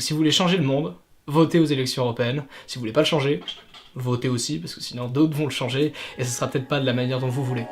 Si vous voulez changer le monde, votez aux élections européennes. Si vous voulez pas le changer, votez aussi, parce que sinon d'autres vont le changer, et ce sera peut-être pas de la manière dont vous voulez.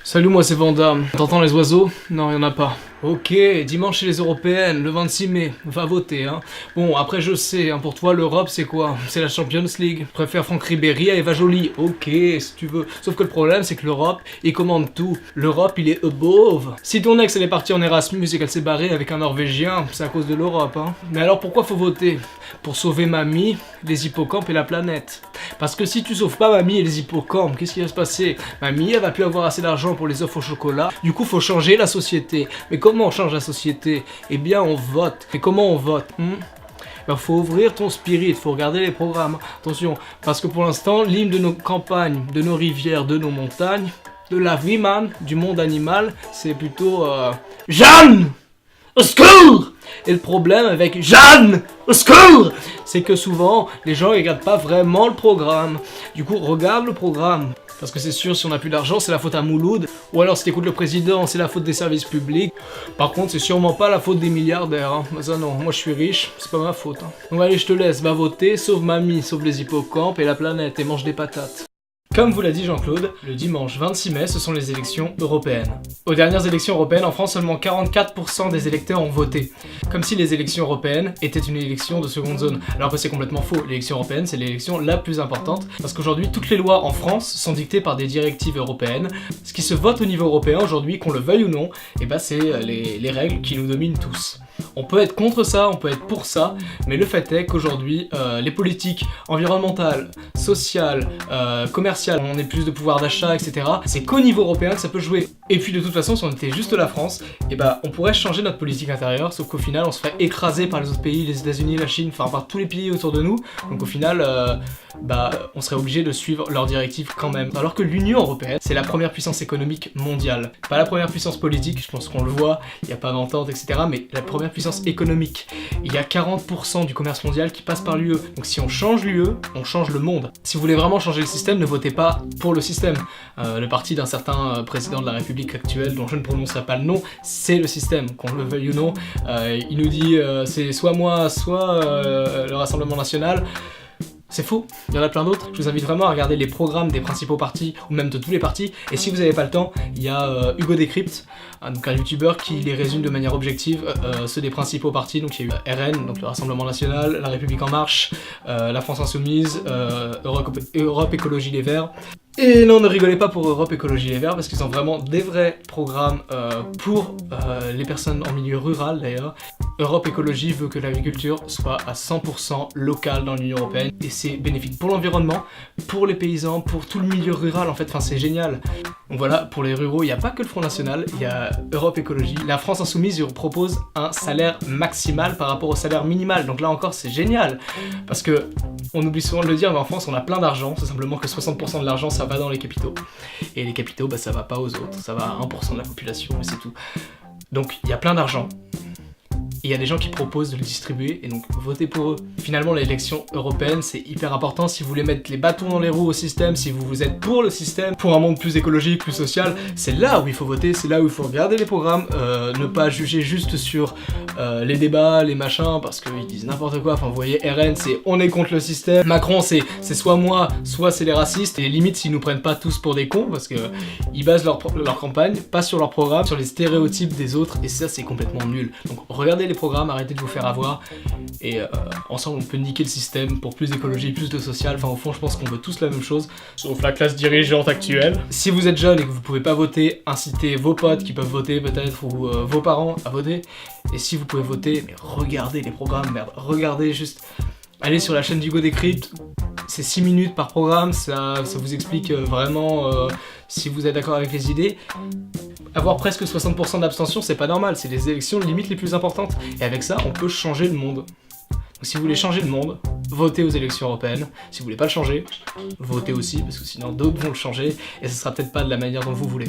Salut, moi c'est Vanda. T'entends les oiseaux? Non, y'en a pas. Ok, dimanche c'est les européennes, le 26 mai, va voter hein. Bon, après je sais, hein, pour toi l'Europe c'est quoi? C'est la Champions League. Je préfère Franck Ribéry à Eva Joly. Ok, si tu veux. Sauf que le problème c'est que l'Europe, il commande tout. L'Europe, il est above. Si ton ex elle est partie en Erasmus et qu'elle s'est barrée avec un Norvégien, c'est à cause de l'Europe hein. Mais alors pourquoi faut voter? Pour sauver mamie, les hippocampes et la planète. Parce que si tu sauves pas mamie et les hippocampes, qu'est-ce qui va se passer? Mamie, elle va plus avoir assez d'argent pour les offres au chocolat. Du coup, faut changer la société. Mais comment on change la société? Eh bien, on vote. Et comment on vote? Ben, faut ouvrir ton spirit, faut regarder les programmes. Attention, parce que pour l'instant, l'hymne de nos campagnes, de nos rivières, de nos montagnes, de la vie, man, du monde animal, c'est plutôt Jeanne! Au secours! Et le problème avec Jeanne, au secours, c'est que souvent, les gens regardent pas vraiment le programme. Du coup, regarde le programme. Parce que c'est sûr, si on a plus d'argent, c'est la faute à Mouloud. Ou alors, si t'écoutes le président, c'est la faute des services publics. Par contre, c'est sûrement pas la faute des milliardaires. Hein. Mais ça non, moi je suis riche, c'est pas ma faute. Hein. Donc allez, je te laisse, va voter, sauve mamie, sauve les hippocampes et la planète, et mange des patates. Comme vous l'a dit Jean-Claude, le dimanche 26 mai, ce sont les élections européennes. Aux dernières élections européennes, en France, seulement 44% des électeurs ont voté. Comme si les élections européennes étaient une élection de seconde zone. Alors que c'est complètement faux. L'élection européenne, c'est l'élection la plus importante. Parce qu'aujourd'hui, toutes les lois en France sont dictées par des directives européennes. Ce qui se vote au niveau européen aujourd'hui, qu'on le veuille ou non, et bah c'est les règles qui nous dominent tous. On peut être contre ça, on peut être pour ça, mais le fait est qu'aujourd'hui, les politiques environnementales, sociales, commerciales, on ait plus de pouvoir d'achat, etc. C'est qu'au niveau européen que ça peut jouer. Et puis de toute façon, si on était juste la France, et bah on pourrait changer notre politique intérieure, sauf qu'au final, on se ferait écraser par les autres pays, les États-Unis, la Chine, enfin par tous les pays autour de nous. Donc au final, on serait obligé de suivre leurs directives quand même. Alors que l'Union européenne, c'est la première puissance économique mondiale. Pas la première puissance politique, je pense qu'on le voit, il n'y a pas d'entente, etc. Mais la première puissance économique. Il y a 40% du commerce mondial qui passe par l'UE. Donc si on change l'UE, on change le monde. Si vous voulez vraiment changer le système, ne votez pas pour le système. Le parti d'un certain président de la République actuelle, dont je ne prononcerai pas le nom, c'est le système, qu'on le veuille ou non. Il nous dit c'est soit moi, soit le Rassemblement National. C'est faux, il y en a plein d'autres. Je vous invite vraiment à regarder les programmes des principaux partis, ou même de tous les partis. Et si vous n'avez pas le temps, il y a Hugo Décrypte, donc un youtubeur qui les résume de manière objective, ceux des principaux partis. Donc il y a eu RN, donc le Rassemblement National, La République En Marche, La France Insoumise, Europe Écologie Les Verts. Et non, ne rigolez pas pour Europe Écologie Les Verts, parce qu'ils ont vraiment des vrais programmes pour les personnes en milieu rural d'ailleurs. Europe Écologie veut que l'agriculture soit à 100% locale dans l'Union Européenne, et c'est bénéfique pour l'environnement, pour les paysans, pour tout le milieu rural en fait, enfin c'est génial. Donc voilà, pour les ruraux, il n'y a pas que le Front National, il y a Europe Écologie. La France Insoumise propose un salaire maximal par rapport au salaire minimal, donc là encore c'est génial, parce que on oublie souvent de le dire, mais en France on a plein d'argent, c'est simplement que 60% de l'argent ça va dans les capitaux, et les capitaux bah, ça va pas aux autres, ça va à 1% de la population et c'est tout. Donc il y a plein d'argent, et il y a des gens qui proposent de le distribuer, et donc votez pour eux. Finalement l'élection européenne c'est hyper important si vous voulez mettre les bâtons dans les roues au système, si vous êtes pour le système, pour un monde plus écologique, plus social, c'est là où il faut voter, c'est là où il faut regarder les programmes, ne pas juger juste sur les débats, les machins, parce qu'ils disent n'importe quoi. Enfin vous voyez, RN c'est on est contre le système, Macron c'est soit moi, soit c'est les racistes, et limite s'ils nous prennent pas tous pour des cons, parce que ils basent leur campagne, pas sur leur programme, sur les stéréotypes des autres, et ça c'est complètement nul. Donc regardez les programmes, arrêtez de vous faire avoir, et ensemble on peut niquer le système pour plus d'écologie, plus de social. Enfin au fond je pense qu'on veut tous la même chose, sauf la classe dirigeante actuelle. Si vous êtes jeune et que vous pouvez pas voter, incitez vos potes qui peuvent voter peut-être, ou vos parents à voter. Et si vous pouvez voter, mais regardez les programmes, merde, regardez juste, allez sur la chaîne d'Hugo Décrypte, c'est 6 minutes par programme, ça vous explique vraiment si vous êtes d'accord avec les idées. Avoir presque 60% d'abstention, c'est pas normal, c'est les élections limite les plus importantes. Et avec ça, on peut changer le monde. Donc si vous voulez changer le monde, votez aux élections européennes. Si vous voulez pas le changer, votez aussi, parce que sinon d'autres vont le changer, et ce sera peut-être pas de la manière dont vous voulez.